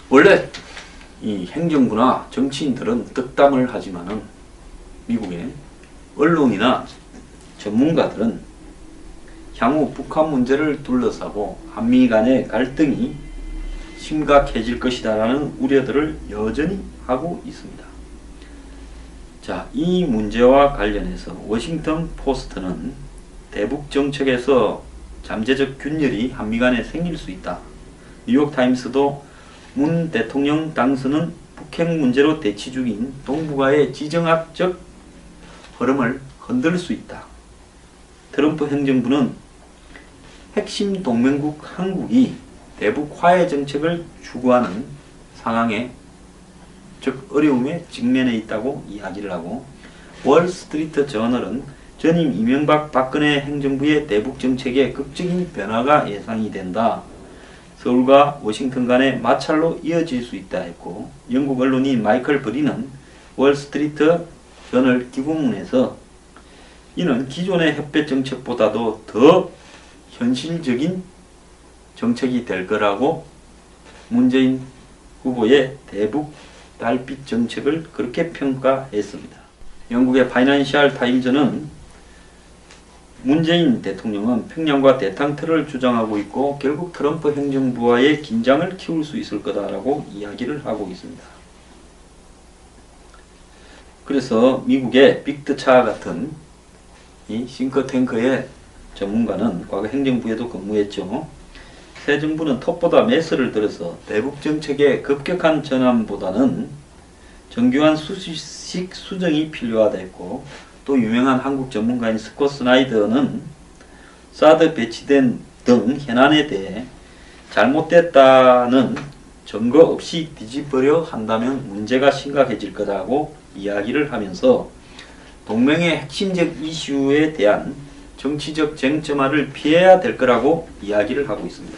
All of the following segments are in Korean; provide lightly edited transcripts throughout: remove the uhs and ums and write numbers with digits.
원래 이 행정부나 정치인들은 덕담을 하지만은 미국의 언론이나 전문가들은 향후 북한 문제를 둘러싸고 한미 간의 갈등이 심각해질 것이다 라는 우려들을 여전히 하고 있습니다. 자, 이 문제와 관련해서 워싱턴 포스트는 대북 정책에서 잠재적 균열이 한미 간에 생길 수 있다. 뉴욕타임스도 문 대통령 당선은 북핵 문제로 대치 중인 동북아의 지정학적 흐름을 흔들 수 있다. 트럼프 행정부는 핵심 동맹국 한국이 대북 화해 정책을 추구하는 상황에 즉 어려움에 직면해 있다고 이야기를 하고, 월스트리트 저널은 전임 이명박 박근혜 행정부의 대북 정책에 극적인 변화가 예상이 된다. 서울과 워싱턴 간의 마찰로 이어질 수 있다 했고, 영국 언론인 마이클 브리는 월스트리트 저널 기고문에서 이는 기존의 협배 정책보다도 더 현실적인 정책이 될 거라고 문재인 후보의 대북 달빛 정책을 그렇게 평가했습니다. 영국의 파이낸셜 타임즈는 문재인 대통령은 평양과 대탕틀을 주장하고 있고 결국 트럼프 행정부와의 긴장을 키울 수 있을 거다라고 이야기를 하고 있습니다. 그래서 미국의 빅트차 같은 이 싱크탱크의 전문가는 과거 행정부에도 근무했죠. 새 정부는 톱보다 메스를 들어서 대북 정책의 급격한 전환보다는 정교한 수식 수정이 필요하다 했고, 또 유명한 한국 전문가인 스콧 스나이더는 사드 배치된 등 현안에 대해 잘못됐다는 증거 없이 뒤집으려 한다면 문제가 심각해질 거라고 이야기를 하면서 동맹의 핵심적 이슈에 대한 정치적 쟁점화를 피해야 될 거라고 이야기를 하고 있습니다.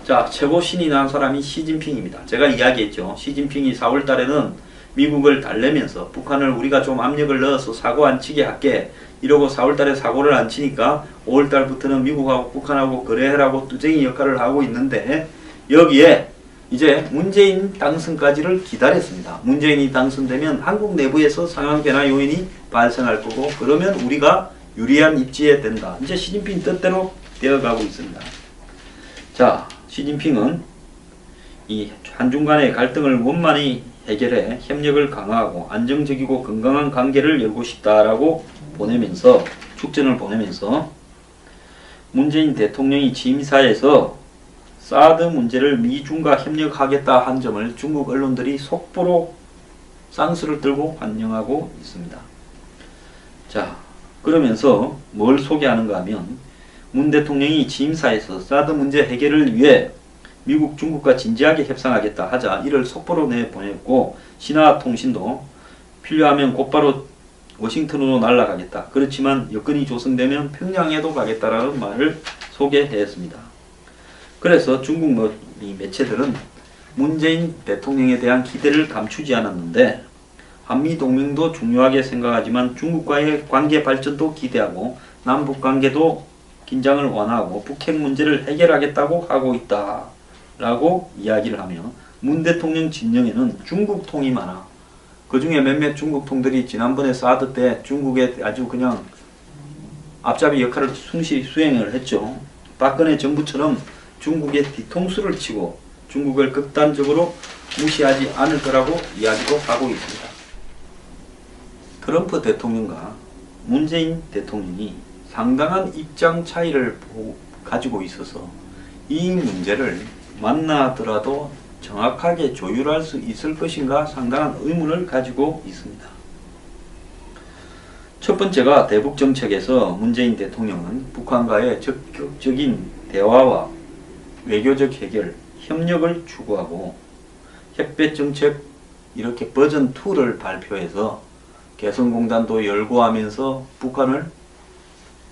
자, 최고 신이 난 사람이 시진핑입니다. 제가 이야기했죠. 시진핑이 4월 달에는 미국을 달래면서 북한을 우리가 좀 압력을 넣어서 사고 안 치게 할게, 이러고 4월 달에 사고를 안 치니까 5월 달부터는 미국하고 북한하고 거래하라고 뚜쟁이 역할을 하고 있는데, 여기에 이제 문재인 당선까지를 기다렸습니다. 문재인이 당선되면 한국 내부에서 상황 변화 요인이 발생할 거고, 그러면 우리가 유리한 입지에 된다. 이제 시진핑 뜻대로 되어가고 있습니다. 자, 시진핑은 이 한중 간의 갈등을 원만히 해결해 협력을 강화하고 안정적이고 건강한 관계를 열고 싶다라고 보내면서, 축전을 보내면서 문재인 대통령이 취임사에서 사드 문제를 미중과 협력하겠다 한 점을 중국 언론들이 속보로 쌍수를 들고 환영하고 있습니다. 자, 그러면서 뭘 소개하는가 하면, 문 대통령이 취임사에서 사드 문제 해결을 위해 미국, 중국과 진지하게 협상하겠다 하자 이를 속보로 내보냈고, 신화통신도 필요하면 곧바로 워싱턴으로 날아가겠다. 그렇지만 여건이 조성되면 평양에도 가겠다라는 말을 소개했습니다. 그래서 중국 매체들은 문재인 대통령에 대한 기대를 감추지 않았는데, 한미동맹도 중요하게 생각하지만 중국과의 관계 발전도 기대하고 남북관계도 긴장을 완화하고 북핵 문제를 해결하겠다고 하고 있다 라고 이야기를 하며, 문 대통령 진영에는 중국통이 많아. 그 중에 몇몇 중국통들이 지난번에 사드 때 중국에 아주 그냥 앞잡이 역할을 충실히 수행을 했죠. 박근혜 정부처럼 중국의 뒤통수를 치고 중국을 극단적으로 무시하지 않을 거라고 이야기도 하고 있습니다. 트럼프 대통령과 문재인 대통령이 상당한 입장 차이를 가지고 있어서 이 문제를 만나더라도 정확하게 조율할 수 있을 것인가 상당한 의문을 가지고 있습니다. 첫 번째가 대북 정책에서 문재인 대통령은 북한과의 적극적인 대화와 외교적 해결, 협력을 추구하고 협배 정책 이렇게 버전 2를 발표해서 개성공단도 열고 하면서 북한을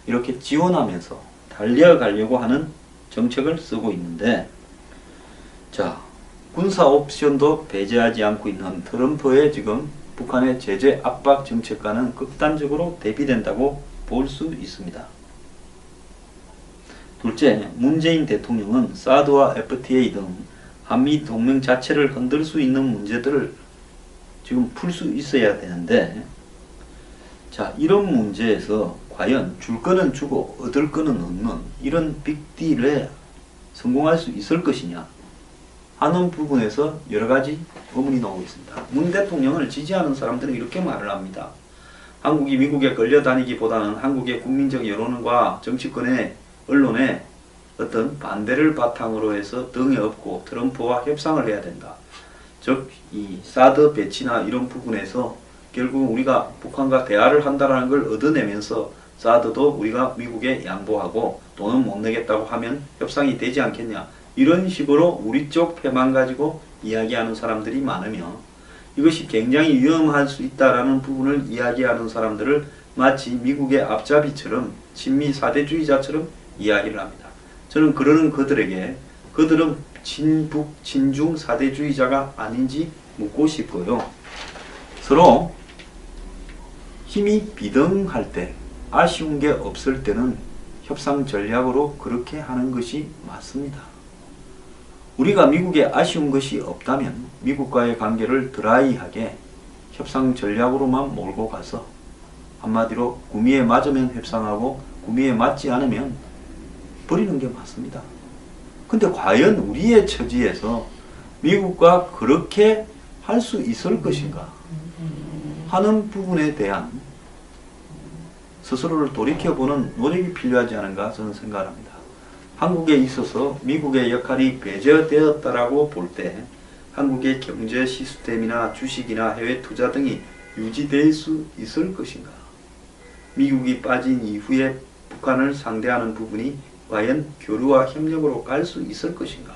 이렇게 지원하면서 달려가려고 하는 정책을 쓰고 있는데, 자, 군사 옵션도 배제하지 않고 있는 트럼프의 지금 북한의 제재 압박 정책과는 극단적으로 대비된다고 볼 수 있습니다. 둘째, 문재인 대통령은 사드와 FTA 등 한미 동맹 자체를 흔들 수 있는 문제들을 지금 풀 수 있어야 되는데, 자, 이런 문제에서 과연 줄 거는 주고 얻을 거는 얻는 이런 빅딜에 성공할 수 있을 것이냐 하는 부분에서 여러 가지 의문이 나오고 있습니다. 문 대통령을 지지하는 사람들은 이렇게 말을 합니다. 한국이 미국에 끌려다니기보다는 한국의 국민적 여론과 정치권의 언론의 어떤 반대를 바탕으로 해서 등에 업고 트럼프와 협상을 해야 된다. 즉, 이 사드 배치나 이런 부분에서 결국 우리가 북한과 대화를 한다는 걸 얻어내면서 사드도 우리가 미국에 양보하고 돈은 못 내겠다고 하면 협상이 되지 않겠냐. 이런 식으로 우리 쪽 패만 가지고 이야기하는 사람들이 많으며, 이것이 굉장히 위험할 수 있다라는 부분을 이야기하는 사람들을 마치 미국의 앞잡이처럼 친미 사대주의자처럼 이야기를 합니다. 저는 그러는 그들에게 그들은 친북 친중 사대주의자가 아닌지 묻고 싶고요. 서로 힘이 비등할 때, 아쉬운 게 없을 때는 협상 전략으로 그렇게 하는 것이 맞습니다. 우리가 미국에 아쉬운 것이 없다면 미국과의 관계를 드라이하게 협상 전략으로만 몰고 가서 한마디로 구미에 맞으면 협상하고 구미에 맞지 않으면 버리는 게 맞습니다. 근데 과연 우리의 처지에서 미국과 그렇게 할 수 있을 것인가 하는 부분에 대한 스스로를 돌이켜보는 노력이 필요하지 않은가 저는 생각합니다. 한국에 있어서 미국의 역할이 배제되었다라고 볼 때 한국의 경제 시스템이나 주식이나 해외 투자 등이 유지될 수 있을 것인가? 미국이 빠진 이후에 북한을 상대하는 부분이 과연 교류와 협력으로 갈 수 있을 것인가?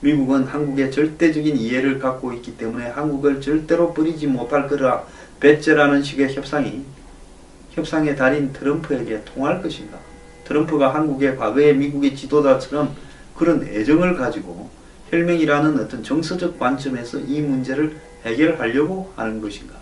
미국은 한국의 절대적인 이해를 갖고 있기 때문에 한국을 절대로 버리지 못할 거라 배째라는 식의 협상의 달인 트럼프에게 통할 것인가? 트럼프가 한국의 과거의 미국의 지도자처럼 그런 애정을 가지고 혈맹이라는 어떤 정서적 관점에서 이 문제를 해결하려고 하는 것인가?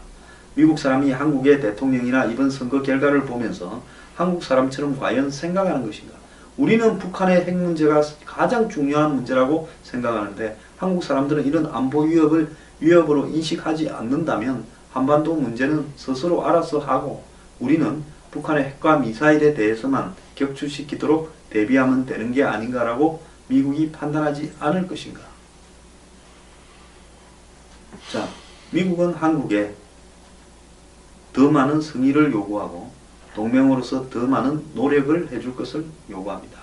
미국 사람이 한국의 대통령이나 이번 선거 결과를 보면서 한국 사람처럼 과연 생각하는 것인가? 우리는 북한의 핵 문제가 가장 중요한 문제라고 생각하는데 한국 사람들은 이런 안보 위협을 위협으로 인식하지 않는다면 한반도 문제는 스스로 알아서 하고 우리는 북한의 핵과 미사일에 대해서만 격추시키도록 대비하면 되는 게 아닌가라고 미국이 판단하지 않을 것인가? 자, 미국은 한국에 더 많은 성의를 요구하고 동맹으로서 더 많은 노력을 해줄 것을 요구합니다.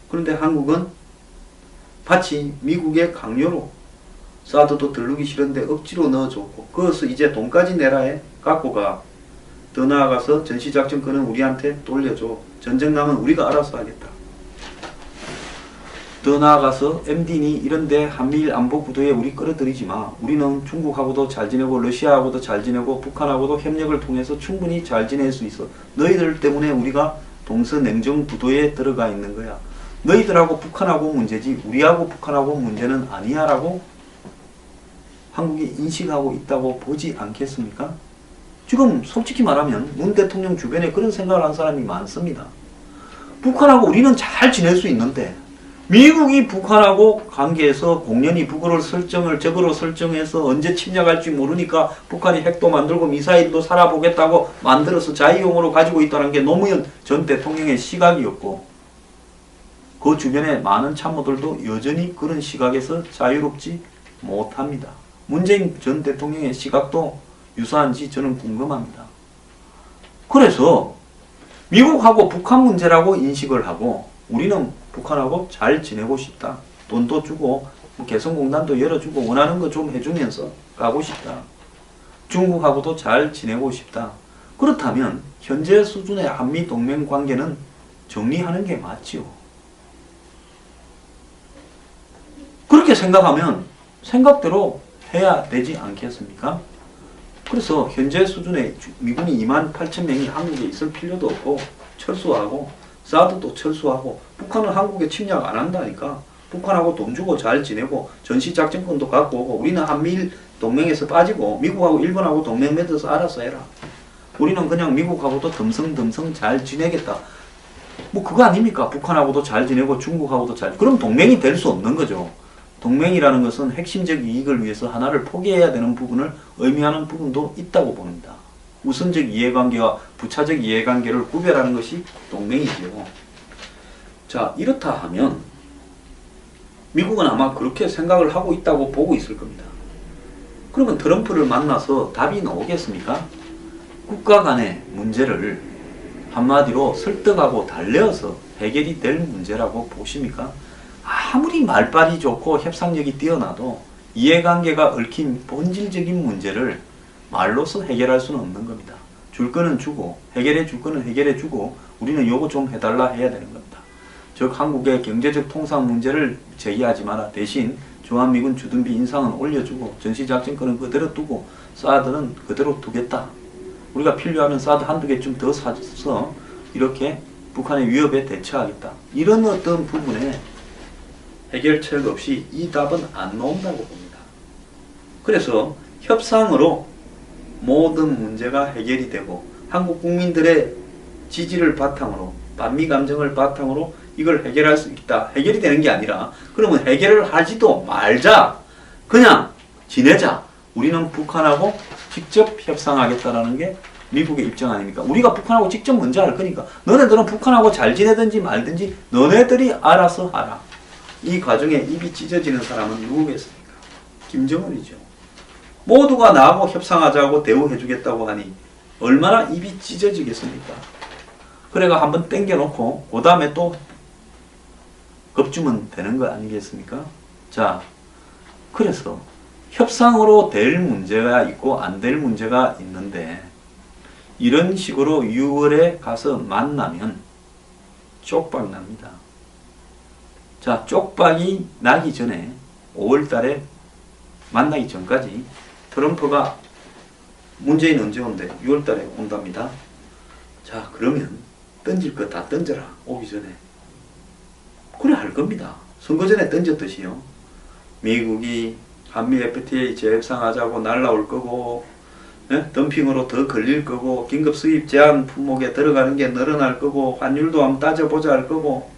그런데 한국은 마치 미국의 강요로 사드도 들르기 싫은데 억지로 넣어줬고 그것을 이제 돈까지 내라에 갖고 가. 더 나아가서 전시작전권은 우리한테 돌려줘. 전쟁 나면 우리가 알아서 하겠다. 더 나아가서 MD니 이런데 한미일 안보구도에 우리 끌어들이지 마. 우리는 중국하고도 잘 지내고 러시아하고도 잘 지내고 북한하고도 협력을 통해서 충분히 잘 지낼 수 있어. 너희들 때문에 우리가 동서냉정구도에 들어가 있는 거야. 너희들하고 북한하고 문제지 우리하고 북한하고 문제는 아니야 라고 한국이 인식하고 있다고 보지 않겠습니까? 지금 솔직히 말하면 문 대통령 주변에 그런 생각을 한 사람이 많습니다. 북한하고 우리는 잘 지낼 수 있는데 미국이 북한하고 관계에서 공연히 북으로 설정을 적으로 설정해서 언제 침략할지 모르니까 북한이 핵도 만들고 미사일도 살아보겠다고 만들어서 자유용으로 가지고 있다는 게 노무현 전 대통령의 시각이었고 그 주변에 많은 참모들도 여전히 그런 시각에서 자유롭지 못합니다. 문재인 전 대통령의 시각도 유사한지 저는 궁금합니다. 그래서 미국하고 북한 문제라고 인식을 하고 우리는 북한하고 잘 지내고 싶다. 돈도 주고 개성공단도 열어주고 원하는 거 좀 해주면서 가고 싶다. 중국하고도 잘 지내고 싶다. 그렇다면 현재 수준의 한미 동맹 관계는 정리하는 게 맞지요. 그렇게 생각하면 생각대로 해야 되지 않겠습니까? 그래서 현재 수준의 미군이 28,000명이 한국에 있을 필요도 없고 철수하고 사드도 철수하고 북한은 한국에 침략 안 한다니까. 북한하고 돈 주고 잘 지내고 전시작전권도 갖고 오고 우리는 한미일 동맹에서 빠지고 미국하고 일본하고 동맹 맺어서 알아서 해라. 우리는 그냥 미국하고도 덤성덤성 잘 지내겠다. 뭐 그거 아닙니까? 북한하고도 잘 지내고 중국하고도 잘 그럼 동맹이 될 수 없는 거죠. 동맹이라는 것은 핵심적 이익을 위해서 하나를 포기해야 되는 부분을 의미하는 부분도 있다고 봅니다. 우선적 이해관계와 부차적 이해관계를 구별하는 것이 동맹이지요. 자, 이렇다 하면 미국은 아마 그렇게 생각을 하고 있다고 보고 있을 겁니다. 그러면 트럼프를 만나서 답이 나오겠습니까? 국가 간의 문제를 한마디로 설득하고 달래어서 해결이 될 문제라고 보십니까? 아무리 말빨이 좋고 협상력이 뛰어나도 이해관계가 얽힌 본질적인 문제를 말로서 해결할 수는 없는 겁니다. 줄 거는 주고 해결해 줄 거는 해결해 주고 우리는 요거 좀 해달라 해야 되는 겁니다. 즉 한국의 경제적 통상 문제를 제기하지 마라. 대신 주한미군 주둔비 인상은 올려주고 전시작전권은 그대로 두고 사드는 그대로 두겠다. 우리가 필요하면 사드 한두 개쯤 더 사서 이렇게 북한의 위협에 대처하겠다. 이런 어떤 부분에 해결책 없이 이 답은 안 나온다고 봅니다. 그래서 협상으로 모든 문제가 해결이 되고 한국 국민들의 지지를 바탕으로 반미 감정을 바탕으로 이걸 해결할 수 있다. 해결이 되는 게 아니라 그러면 해결을 하지도 말자. 그냥 지내자. 우리는 북한하고 직접 협상하겠다라는 게 미국의 입장 아닙니까? 우리가 북한하고 직접 먼저 할 거니까 너네들은 북한하고 잘 지내든지 말든지 너네들이 알아서 하라. 이 과정에 입이 찢어지는 사람은 누구겠습니까? 김정은이죠. 모두가 나하고 협상하자고 대우해주겠다고 하니 얼마나 입이 찢어지겠습니까? 그래가 한번 땡겨놓고 그 다음에 또 겁주면 되는 거 아니겠습니까? 자, 그래서 협상으로 될 문제가 있고 안 될 문제가 있는데 이런 식으로 6월에 가서 만나면 쪽박 납니다. 자, 쪽박이 나기 전에 5월 달에 만나기 전까지 트럼프가 문재인 언제 온대? 6월 달에 온답니다. 자, 그러면 던질 거 다 던져라. 오기 전에. 그래 할 겁니다. 선거 전에 던졌듯이요. 미국이 한미 FTA 재협상하자고 날라올 거고 덤핑으로 더 걸릴 거고 긴급 수입 제한 품목에 들어가는 게 늘어날 거고 환율도 한번 따져보자 할 거고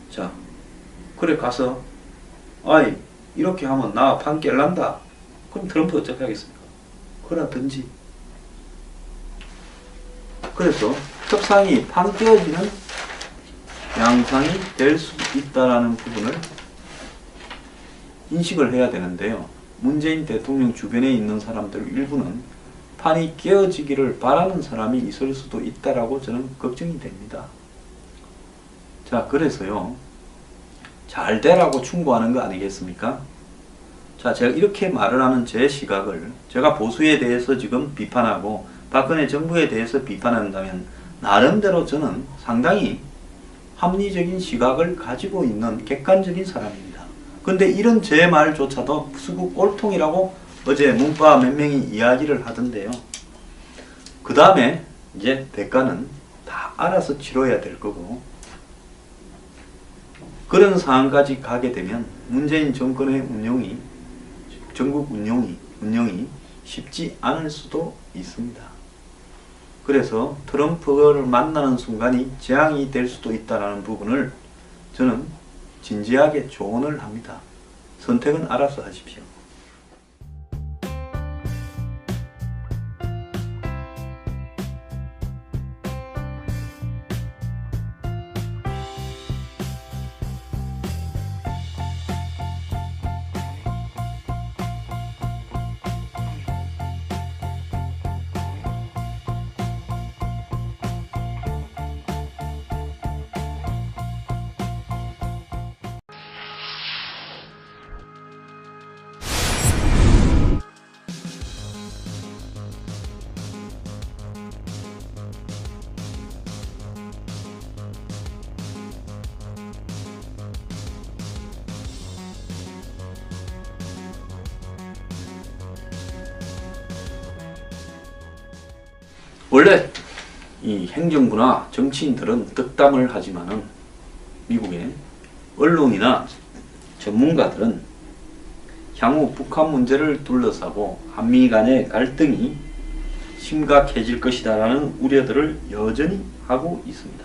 자 그래 가서 아이 이렇게 하면 나 판 깰란다. 그럼 트럼프 어떻게 하겠습니까? 그러든지. 그래서 협상이 판 깨어지는 양상이 될 수도 있다라는 부분을 인식을 해야 되는데요. 문재인 대통령 주변에 있는 사람들 일부는 판이 깨어지기를 바라는 사람이 있을 수도 있다라고 저는 걱정이 됩니다. 자, 그래서요. 잘 되라고 충고하는 거 아니겠습니까? 자, 제가 이렇게 말을 하는 제 시각을 제가 보수에 대해서 지금 비판하고 박근혜 정부에 대해서 비판한다면 나름대로 저는 상당히 합리적인 시각을 가지고 있는 객관적인 사람입니다. 근데 이런 제 말조차도 수구 꼴통이라고 어제 문파 몇 명이 이야기를 하던데요. 그 다음에 이제 대가는 다 알아서 치러야 될 거고 그런 상황까지 가게 되면 문재인 정권의 운영이 전국 운영이 쉽지 않을 수도 있습니다. 그래서 트럼프를 만나는 순간이 재앙이 될 수도 있다는 부분을 저는 진지하게 조언을 합니다. 선택은 알아서 하십시오. 원래 이 행정부나 정치인들은 덕담을 하지만은 미국의 언론이나 전문가들은 향후 북한 문제를 둘러싸고 한미 간의 갈등이 심각해질 것이다라는 우려들을 여전히 하고 있습니다.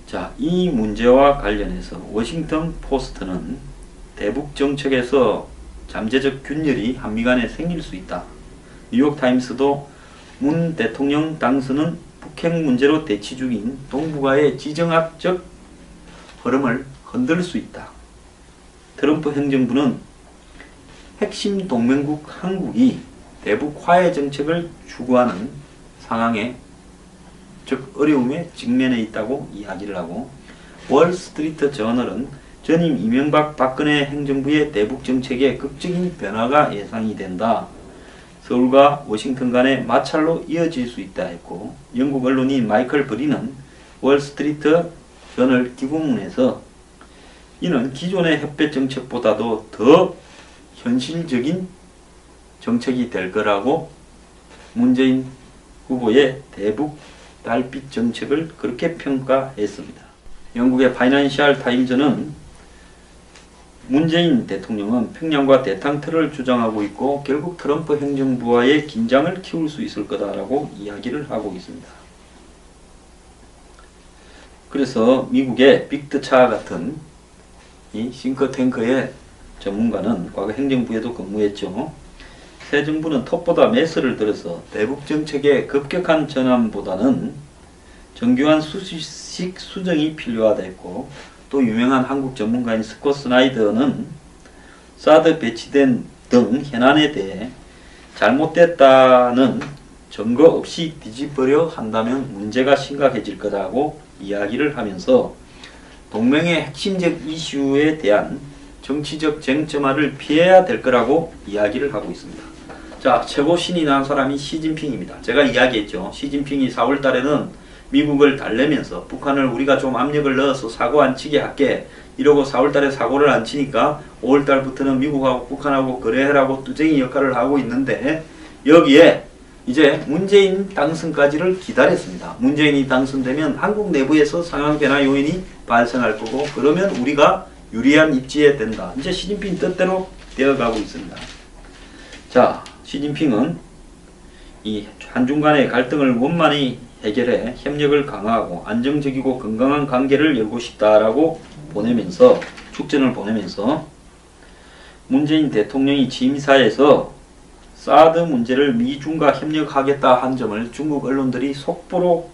자, 이 문제와 관련해서 워싱턴 포스트는 대북 정책에서 잠재적 균열이 한미 간에 생길 수 있다. 뉴욕타임스도 문 대통령 당선은 북핵 문제로 대치 중인 동북아의 지정학적 흐름을 흔들 수 있다. 트럼프 행정부는 핵심 동맹국 한국이 대북 화해 정책을 추구하는 상황에 즉 어려움에 직면해 있다고 이야기를 하고, 월스트리트 저널은 전임 이명박 박근혜 행정부의 대북 정책에 극적인 변화가 예상이 된다. 서울과 워싱턴 간의 마찰로 이어질 수 있다 했고, 영국 언론인 마이클 브리는 월스트리트 저널 기고문에서 이는 기존의 햇볕 정책보다도 더 현실적인 정책이 될 거라고 문재인 후보의 대북 달빛 정책을 그렇게 평가했습니다. 영국의 파이낸셜 타임즈는 문재인 대통령은 평양과 대탕틀을 주장하고 있고 결국 트럼프 행정부와의 긴장을 키울 수 있을 거다라고 이야기를 하고 있습니다. 그래서 미국의 빅드차 같은 이 싱크탱크의 전문가는 과거 행정부에도 근무했죠. 새 정부는 톱보다 메스를 들어서 대북 정책의 급격한 전환보다는 정교한 수식 수정이 필요하다 했고, 또 유명한 한국 전문가인 스콧 스나이더는 사드 배치된 등 현안에 대해 잘못됐다는 증거 없이 뒤집으려 한다면 문제가 심각해질 거라고 이야기를 하면서 동맹의 핵심적 이슈에 대한 정치적 쟁점화를 피해야 될 거라고 이야기를 하고 있습니다. 자, 최고 신이 난 사람이 시진핑입니다. 제가 이야기했죠. 시진핑이 4월 달에는 미국을 달래면서 북한을 우리가 좀 압력을 넣어서 사고 안 치게 할게 이러고 4월 달에 사고를 안 치니까 5월 달부터는 미국하고 북한하고 거래하라고 뚜쟁이 역할을 하고 있는데, 여기에 이제 문재인 당선까지를 기다렸습니다. 문재인이 당선되면 한국 내부에서 상황 변화 요인이 발생할 거고, 그러면 우리가 유리한 입지에 된다. 이제 시진핑 뜻대로 되어가고 있습니다. 자, 시진핑은 이 한중 간의 갈등을 원만히 해결해 협력을 강화하고 안정적이고 건강한 관계를 열고 싶다라고 보내면서 축전을 보내면서 문재인 대통령이 취임사에서 사드 문제를 미중과 협력하겠다 한 점을 중국 언론들이 속보로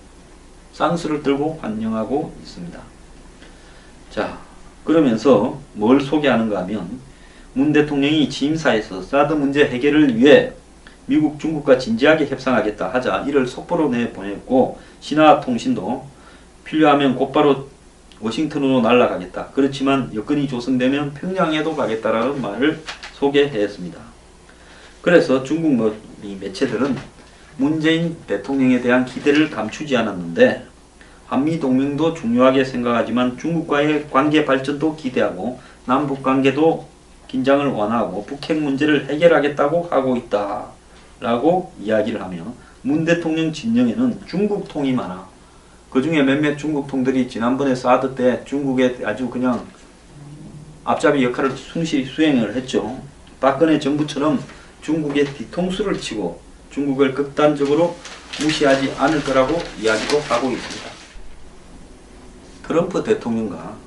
쌍수를 들고 환영하고 있습니다. 자, 그러면서 뭘 소개하는가 하면 문 대통령이 취임사에서 사드 문제 해결을 위해 미국, 중국과 진지하게 협상하겠다 하자 이를 속보로 내보냈고, 신화통신도 필요하면 곧바로 워싱턴으로 날아가겠다. 그렇지만 여건이 조성되면 평양에도 가겠다라는 말을 소개했습니다. 그래서 중국 매체들은 문재인 대통령에 대한 기대를 감추지 않았는데, 한미 동맹도 중요하게 생각하지만 중국과의 관계 발전도 기대하고 남북 관계도 긴장을 완화하고 북핵 문제를 해결하겠다고 하고 있다 라고 이야기를 하며, 문 대통령 진영에는 중국통이 많아. 그 중에 몇몇 중국통들이 지난번에 사드 때 중국에 아주 그냥 앞잡이 역할을 충실히 수행을 했죠. 박근혜 정부처럼 중국의 뒤통수를 치고 중국을 극단적으로 무시하지 않을 거라고 이야기도 하고 있습니다. 트럼프 대통령과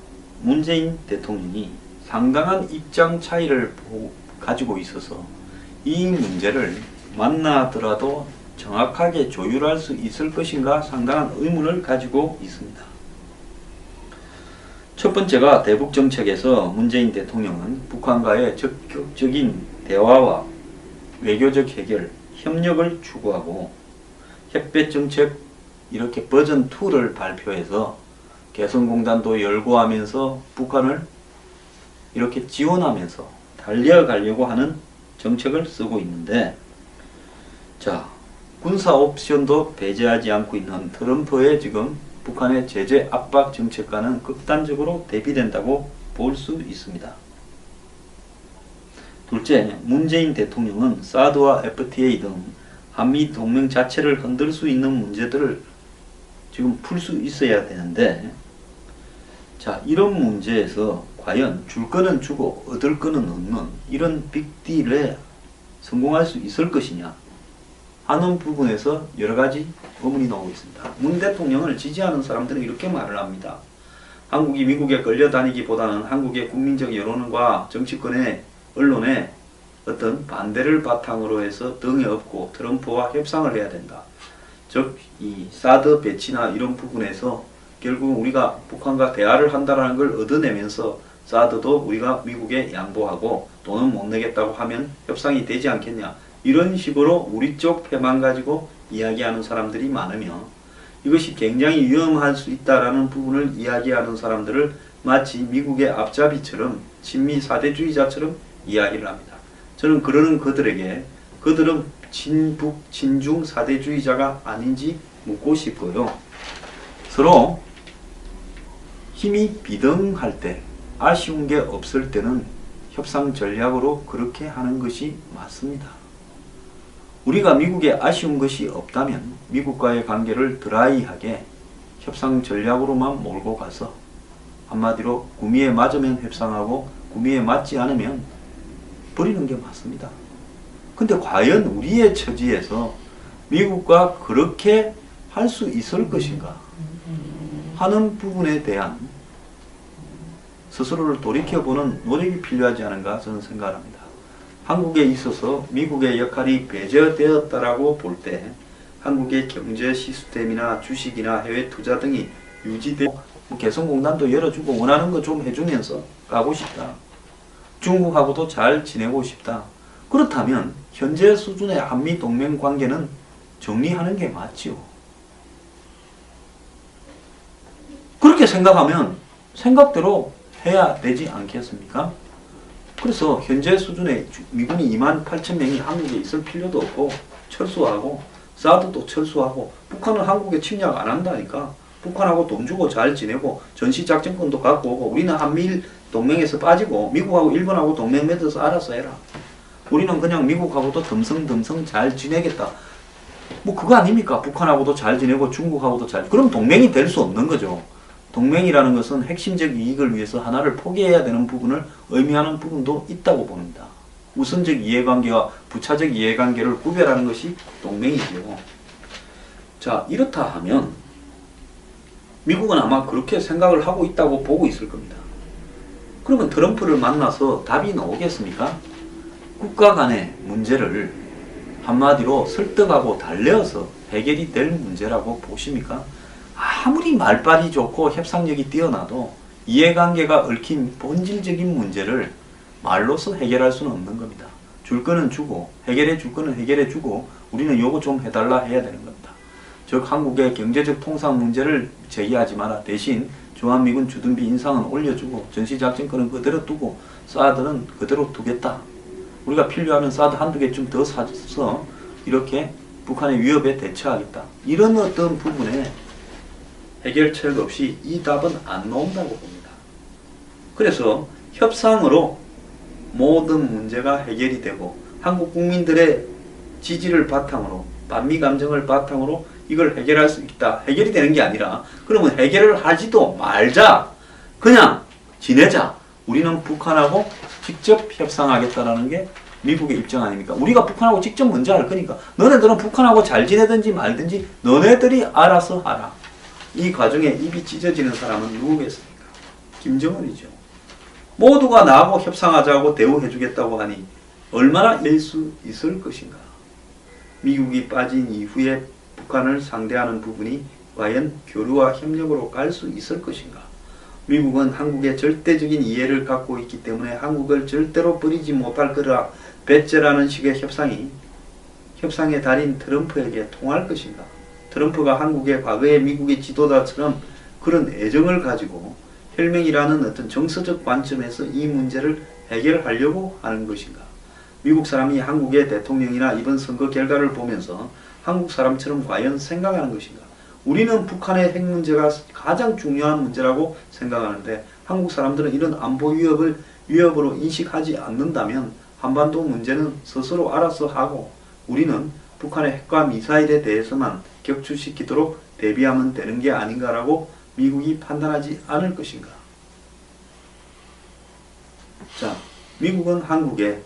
문재인 대통령이 상당한 입장 차이를 가지고 있어서 이 문제를 만나더라도 정확하게 조율할 수 있을 것인가 상당한 의문을 가지고 있습니다. 첫 번째가 대북 정책에서 문재인 대통령은 북한과의 적극적인 대화와 외교적 해결, 협력을 추구하고 햇볕 정책 이렇게 버전 2를 발표해서 개성공단도 열고 하면서 북한을 이렇게 지원하면서 달려가려고 하는 정책을 쓰고 있는데, 자, 군사 옵션도 배제하지 않고 있는 트럼프의 지금 북한의 제재 압박 정책과는 극단적으로 대비된다고 볼 수 있습니다. 둘째, 문재인 대통령은 사드와 FTA 등 한미 동맹 자체를 흔들 수 있는 문제들을 지금 풀 수 있어야 되는데, 자, 이런 문제에서 과연 줄 거는 주고 얻을 거는 얻는 이런 빅딜에 성공할 수 있을 것이냐 하는 부분에서 여러 가지 의문이 나오고 있습니다. 문 대통령을 지지하는 사람들은 이렇게 말을 합니다. 한국이 미국에 끌려다니기보다는 한국의 국민적 여론과 정치권의 언론의 어떤 반대를 바탕으로 해서 등에 업고 트럼프와 협상을 해야 된다. 즉, 이 사드 배치나 이런 부분에서 결국 우리가 북한과 대화를 한다는 걸 얻어내면서 사드도 우리가 미국에 양보하고 돈은 못 내겠다고 하면 협상이 되지 않겠냐. 이런 식으로 우리 쪽 패만 가지고 이야기하는 사람들이 많으며 이것이 굉장히 위험할 수 있다라는 부분을 이야기하는 사람들을 마치 미국의 앞잡이처럼 친미 사대주의자처럼 이야기를 합니다. 저는 그러는 그들에게 그들은 친북, 친중 사대주의자가 아닌지 묻고 싶고요. 서로 힘이 비등할 때, 아쉬운 게 없을 때는 협상 전략으로 그렇게 하는 것이 맞습니다. 우리가 미국에 아쉬운 것이 없다면 미국과의 관계를 드라이하게 협상 전략으로만 몰고 가서 한마디로 구미에 맞으면 협상하고 구미에 맞지 않으면 버리는 게 맞습니다. 근데 과연 우리의 처지에서 미국과 그렇게 할 수 있을 것인가 하는 부분에 대한 스스로를 돌이켜보는 노력이 필요하지 않은가 저는 생각합니다. 한국에 있어서 미국의 역할이 배제되었다라고 볼 때 한국의 경제 시스템이나 주식이나 해외 투자 등이 유지되고 개성공단도 열어주고 원하는 거 좀 해주면서 가고 싶다. 중국하고도 잘 지내고 싶다. 그렇다면 현재 수준의 한미 동맹 관계는 정리하는 게 맞지요. 그렇게 생각하면 생각대로 해야 되지 않겠습니까? 그래서 현재 수준의 미군이 28,000명이 한국에 있을 필요도 없고 철수하고 사드도 철수하고 북한은 한국에 침략 안 한다니까. 북한하고 돈 주고 잘 지내고 전시작전권도 갖고 오고 우리는 한미일 동맹에서 빠지고 미국하고 일본하고 동맹 맺어서 알아서 해라. 우리는 그냥 미국하고도 덤성덤성 잘 지내겠다. 뭐 그거 아닙니까? 북한하고도 잘 지내고 중국하고도 잘. 그럼 동맹이 될 수 없는 거죠. 동맹이라는 것은 핵심적 이익을 위해서 하나를 포기해야 되는 부분을 의미하는 부분도 있다고 봅니다. 우선적 이해관계와 부차적 이해관계를 구별하는 것이 동맹이죠. 자, 이렇다 하면 미국은 아마 그렇게 생각을 하고 있다고 보고 있을 겁니다. 그러면 트럼프를 만나서 답이 나오겠습니까? 국가 간의 문제를 한마디로 설득하고 달래어서 해결이 될 문제라고 보십니까? 아무리 말빨이 좋고 협상력이 뛰어나도 이해관계가 얽힌 본질적인 문제를 말로서 해결할 수는 없는 겁니다. 줄 거는 주고 해결해 줄 거는 해결해 주고 우리는 요거 좀 해달라 해야 되는 겁니다. 즉 한국의 경제적 통상 문제를 제기하지 마라. 대신 주한미군 주둔비 인상은 올려주고 전시작전권은 그대로 두고 사드는 그대로 두겠다. 우리가 필요하면 사드 한두 개쯤 더 사서 이렇게 북한의 위협에 대처하겠다. 이런 어떤 부분에 해결책 없이 이 답은 안 나온다고 봅니다. 그래서 협상으로 모든 문제가 해결이 되고 한국 국민들의 지지를 바탕으로 반미 감정을 바탕으로 이걸 해결할 수 있다. 해결이 되는 게 아니라 그러면 해결을 하지도 말자. 그냥 지내자. 우리는 북한하고 직접 협상하겠다라는 게 미국의 입장 아닙니까? 우리가 북한하고 직접 먼저 할 거니까 너네들은 북한하고 잘 지내든지 말든지 너네들이 알아서 하라. 이 과정에 입이 찢어지는 사람은 누구겠습니까? 김정은이죠. 모두가 나하고 협상하자고 대우해주겠다고 하니 얼마나 일 수 있을 것인가? 미국이 빠진 이후에 북한을 상대하는 부분이 과연 교류와 협력으로 갈 수 있을 것인가? 미국은 한국의 절대적인 이해를 갖고 있기 때문에 한국을 절대로 버리지 못할 거라 배째라는 식의 협상의 달인 트럼프에게 통할 것인가? 트럼프가 한국의 과거의 미국의 지도자처럼 그런 애정을 가지고 혈맹이라는 어떤 정서적 관점에서 이 문제를 해결하려고 하는 것인가? 미국 사람이 한국의 대통령이나 이번 선거 결과를 보면서 한국 사람처럼 과연 생각하는 것인가? 우리는 북한의 핵 문제가 가장 중요한 문제라고 생각하는데 한국 사람들은 이런 안보 위협으로 인식하지 않는다면 한반도 문제는 스스로 알아서 하고 우리는 북한의 핵과 미사일에 대해서만 격추시키도록 대비하면 되는 게 아닌가라고 미국이 판단하지 않을 것인가? 자, 미국은 한국에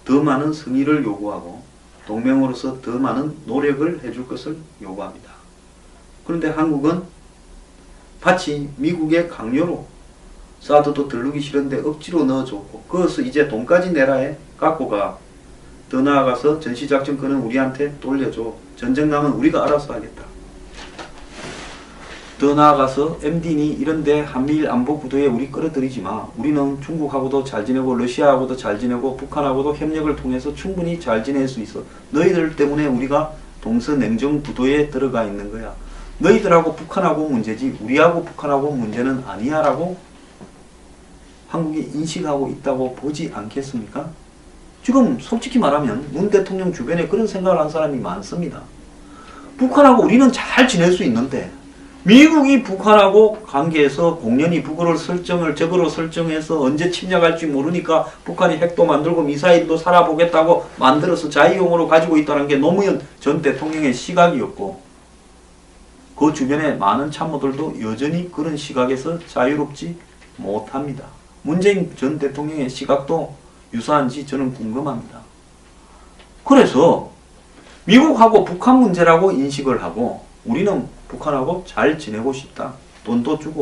더 많은 성의를 요구하고 동맹으로서 더 많은 노력을 해줄 것을 요구합니다. 그런데 한국은 마치 미국의 강요로 사드도 들르기 싫은데 억지로 넣어줬고 그것을 이제 돈까지 내라해 갖고 가. 더 나아가서 전시작전권은 우리한테 돌려줘. 전쟁 나면 우리가 알아서 하겠다. 더 나아가서 MD니 이런데 한미일 안보구도에 우리 끌어들이지 마. 우리는 중국하고도 잘 지내고 러시아하고도 잘 지내고 북한하고도 협력을 통해서 충분히 잘 지낼 수 있어. 너희들 때문에 우리가 동서냉정구도에 들어가 있는 거야. 너희들하고 북한하고 문제지 우리하고 북한하고 문제는 아니야 라고 한국이 인식하고 있다고 보지 않겠습니까? 지금 솔직히 말하면 문 대통령 주변에 그런 생각을 한 사람이 많습니다. 북한하고 우리는 잘 지낼 수 있는데 미국이 북한하고 관계에서 공연히 북어를 적어로 설정해서 언제 침략할지 모르니까 북한이 핵도 만들고 미사일도 살아보겠다고 만들어서 자위용으로 가지고 있다는 게 노무현 전 대통령의 시각이었고 그 주변에 많은 참모들도 여전히 그런 시각에서 자유롭지 못합니다. 문재인 전 대통령의 시각도 유사한지 저는 궁금합니다. 그래서 미국하고 북한 문제라고 인식을 하고 우리는 북한하고 잘 지내고 싶다. 돈도 주고